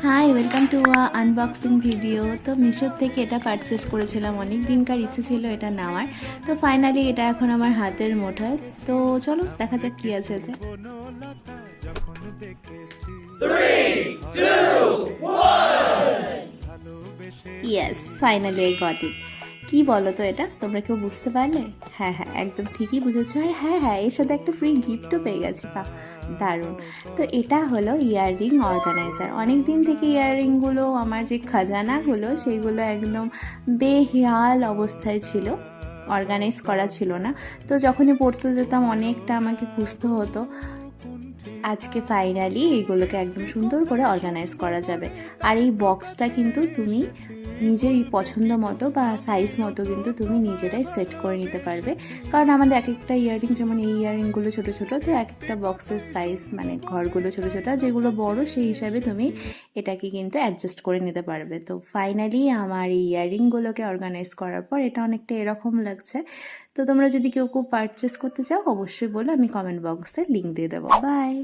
High, welcome to unboxing video. তো মিশোর থেকে এটা পারচেস করেছিলাম, অনেক দিনকার ইচ্ছে ছিল এটা নেওয়ার। তো ফাইনালি এটা এখন আমার হাতের মুঠোয়। তো চলো দেখা যাক কি আছে এতে। Yes, finally I got it. কি বলো তো, এটা তোমরা কেউ বুঝতে পারলে? হ্যাঁ হ্যাঁ, একদম ঠিকই বুঝেছো। আর হ্যাঁ হ্যাঁ, এর সাথে একটা ফ্রি গিফটও পেয়ে গেছি। বা দারুণ। তো এটা হলো ইয়াররিং অর্গানাইজার। অনেক দিন থেকে ইয়াররিংগুলো আমার যে খাজানাগুলো সেগুলো একদম বেহাল অবস্থায় ছিল, অর্গানাইজ করা ছিল না। তো যখনই পড়তে যেতাম অনেকটা আমাকে খুঁজতে হতো। আজকে ফাইনালি এইগুলোকে একদম সুন্দর করে অর্গানাইজ করা যাবে। আর এই বক্সটা কিন্তু তুমি নিজের পছন্দ মতো বা সাইজ মতো কিন্তু তুমি নিজেরাই সেট করে নিতে পারবে। কারণ আমাদের এক একটা ইয়াররিং, যেমন এই ইয়াররিংগুলো ছোটো ছোটো, তো এক একটা বক্সের সাইজ মানে ঘরগুলো ছোটো ছোটো, যেগুলো বড় সেই হিসাবে তুমি এটাকে কিন্তু অ্যাডজাস্ট করে নিতে পারবে। তো ফাইনালি আমার এই ইয়াররিংগুলোকে অর্গানাইজ করার পর এটা অনেকটা এরকম লাগছে। তো তোমরা যদি কেউ পারচেস করতে চাও অবশ্যই বলো, আমি কমেন্ট বক্সে লিঙ্ক দিয়ে দেবো। বাই।